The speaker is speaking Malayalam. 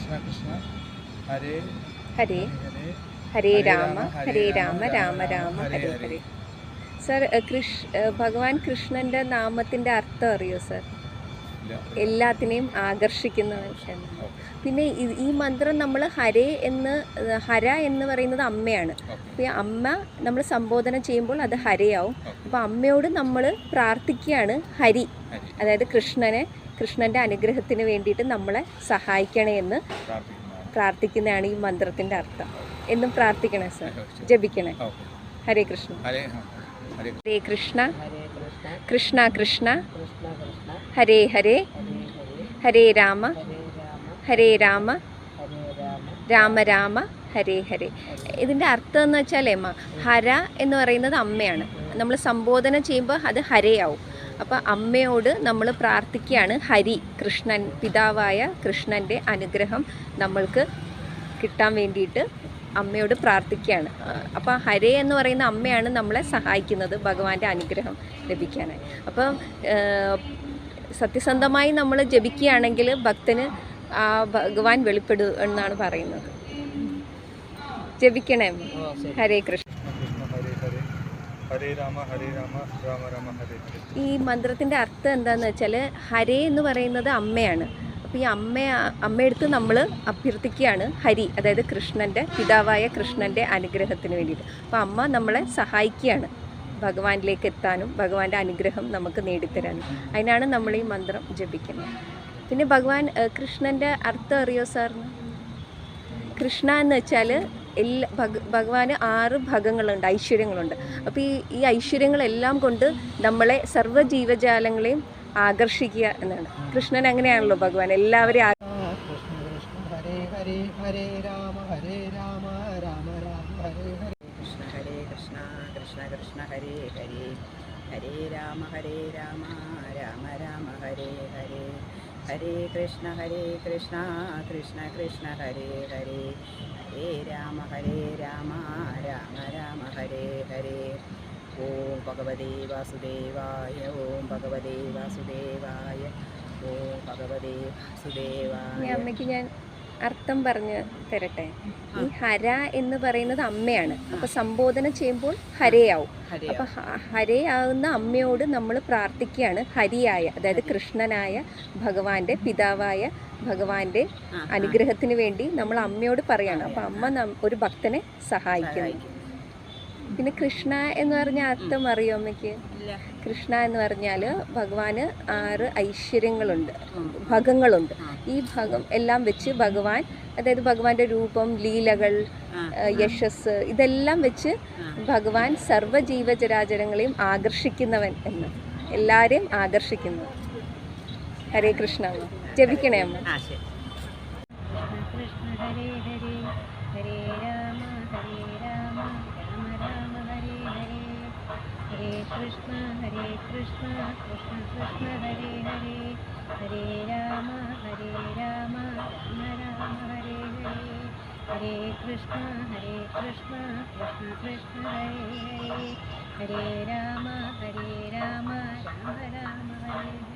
കൃഷ്ണ കൃഷ്ണ ഹരേ ഹരേ ഹരേ ഹരേ രാമ ഹരേ രാമ രാമ രാമ ഹരേ ഹരേ. സർ, ഭഗവാൻ കൃഷ്ണൻ്റെ നാമത്തിൻ്റെ അർത്ഥം അറിയോ സർ? എല്ലാത്തിനെയും ആകർഷിക്കുന്നവൻ എന്ന്. പിന്നെ ഈ മന്ത്രം നമ്മൾ ഹര എന്ന് പറയുന്നത് അമ്മയാണ്. അപ്പോൾ ഈ അമ്മ നമ്മൾ സംബോധന ചെയ്യുമ്പോൾ അത് ഹരയാവും. അപ്പോൾ അമ്മയോട് നമ്മൾ പ്രാർത്ഥിക്കുകയാണ് ഹരി, അതായത് കൃഷ്ണൻ്റെ അനുഗ്രഹത്തിന് വേണ്ടിയിട്ട് നമ്മളെ സഹായിക്കണേ എന്ന് പ്രാർത്ഥിക്കുന്നതാണ് ഈ മന്ത്രത്തിൻ്റെ അർത്ഥം. എന്നും പ്രാർത്ഥിക്കണേ സർ, ജപിക്കണേ. ഹരേ കൃഷ്ണ. ഹരേ കൃഷ്ണ കൃഷ്ണ കൃഷ്ണ ഹരേ ഹരേ ഹരേ രാമ രാമ രാമ ഹരേ ഹരേ. ഇതിൻ്റെ അർത്ഥം എന്ന് വെച്ചാൽ ഹര എന്ന് പറയുന്നത് അമ്മയാണ്. നമ്മൾ സംബോധന ചെയ്യുമ്പോൾ അത് ഹരയാവും. അപ്പോൾ അമ്മയോട് നമ്മൾ പ്രാർത്ഥിക്കുകയാണ് ഹരി, പിതാവായ കൃഷ്ണൻ്റെ അനുഗ്രഹം നമ്മൾക്ക് കിട്ടാൻ വേണ്ടിയിട്ട് അമ്മയോട് പ്രാർത്ഥിക്കുകയാണ്. അപ്പോൾ ഹരേ എന്ന് പറയുന്ന അമ്മയാണ് നമ്മളെ സഹായിക്കുന്നത് ഭഗവാന്റെ അനുഗ്രഹം ലഭിക്കാനായി. അപ്പം സത്യസന്ധമായി നമ്മൾ ജപിക്കുകയാണെങ്കിൽ ഭക്തന് ആ ഭഗവാൻ വെളിപ്പെടും എന്നാണ് പറയുന്നത്. ജപിക്കണേ. ഹരേ കൃഷ്ണ. ഹരേ രാമ ഹരേ രാമ രാമ രാമ ഹരേ ഹരേ. ഈ മന്ത്രത്തിൻ്റെ അർത്ഥം എന്താണെന്ന് വെച്ചാൽ ഹരേ എന്ന് പറയുന്നത് അമ്മയാണ്. അപ്പോൾ ഈ അമ്മയെടുത്ത് നമ്മൾ അഭ്യർത്ഥിക്കുകയാണ് ഹരി, അതായത് പിതാവായ കൃഷ്ണൻ്റെ അനുഗ്രഹത്തിന് വേണ്ടിയിട്ട്. അപ്പോൾ അമ്മ നമ്മളെ സഹായിക്കുകയാണ് ഭഗവാനിലേക്ക് എത്താനും ഭഗവാന്റെ അനുഗ്രഹം നമുക്ക് നേടിത്തരാനും. അതിനാണ് നമ്മൾ ഈ മന്ത്രം ജപിക്കുന്നത്. പിന്നെ കൃഷ്ണൻ്റെ അർത്ഥം അറിയോ സാറിന്? കൃഷ്ണ എന്ന് വെച്ചാൽ ഭഗവാന് 6 ഭാഗങ്ങളുണ്ട്, ഐശ്വര്യങ്ങളുണ്ട്. അപ്പോൾ ഈ ഐശ്വര്യങ്ങളെല്ലാം കൊണ്ട് നമ്മളെ സർവ്വ ജീവജാലങ്ങളെയും ആകർഷിക്കുക എന്നാണ്. കൃഷ്ണൻ അങ്ങനെയാണല്ലോ ഭഗവാൻ, എല്ലാവരെയും ഹരേ ഹരേ ഹരേ രാമ രാമ രാമ ഹരേ ഹരേ. ഹരേ കൃഷ്ണ കൃഷ്ണ കൃഷ്ണ ഹരേ ഹരേ ഹരേ രാമ രാമ രാമ ഹരേ ഹരേ. ഹരേ കൃഷ്ണ കൃഷ്ണ കൃഷ്ണ ഹരേ ഹരേ ഹരേ രാമ രാമ രാമ ഹരേ ഹരേ. ഓം ഭഗവതേ വാസുദേവായ ഓം ഭഗവതേ വാസുദേവായ ഓം ഭഗവതേ വാസുദേവായ. അമ്മയ്ക്ക് ഞാൻ അർത്ഥം പറഞ്ഞു തരട്ടെ. ഈ ഹര എന്ന് പറയുന്നത് അമ്മയാണ്. അപ്പോൾ സംബോധന ചെയ്യുമ്പോൾ ഹരയാവും. അപ്പോൾ ഹരയാവുന്ന അമ്മയോട് നമ്മൾ പ്രാർത്ഥിക്കുകയാണ് ഹരിയായ, അതായത് കൃഷ്ണനായ ഭഗവാന്റെ പിതാവായ ഭഗവാന്റെ അനുഗ്രഹത്തിന് വേണ്ടി നമ്മൾ അമ്മയോട് പറയാണ്. അപ്പോൾ അമ്മ ഒരു ഭക്തനെ സഹായിക്കുന്നു. പിന്നെ കൃഷ്ണ എന്ന് പറഞ്ഞ അർത്ഥം അറിയോ അമ്മയ്ക്ക്? കൃഷ്ണ എന്ന് പറഞ്ഞാൽ ഭഗവാന് 6 ഐശ്വര്യങ്ങളുണ്ട്, ഭഗങ്ങളുണ്ട്. ഈ ഭഗം എല്ലാം വെച്ച് ഭഗവാൻ, അതായത് ഭഗവാന്റെ രൂപം, ലീലകൾ, യശസ്, ഇതെല്ലാം വെച്ച് ഭഗവാൻ സർവ്വ ജീവചരാചരങ്ങളെയും ആകർഷിക്കുന്നവൻ എന്ന്, എല്ലാവരെയും ആകർഷിക്കുന്നു. ഹരേ കൃഷ്ണ. അമ്മ ജപിക്കണേ അമ്മ. കൃഷ്ണ ഹരേ ഹരേ ഹരേ രാമ രാമ രാമ ഹരേ ഹരേ. ഹരേ കൃഷ്ണ കൃഷ്ണ കൃഷ്ണ ഹരേ ഹരേ ഹരേ രാമ രാമ രാമ ഹരേ ഹരേ. ഹരേ കൃഷ്ണ കൃഷ്ണ കൃഷ്ണ ഹരേ ഹരേ ഹരേ രാമ രാമ രാമ ഹരേ ഹരേ.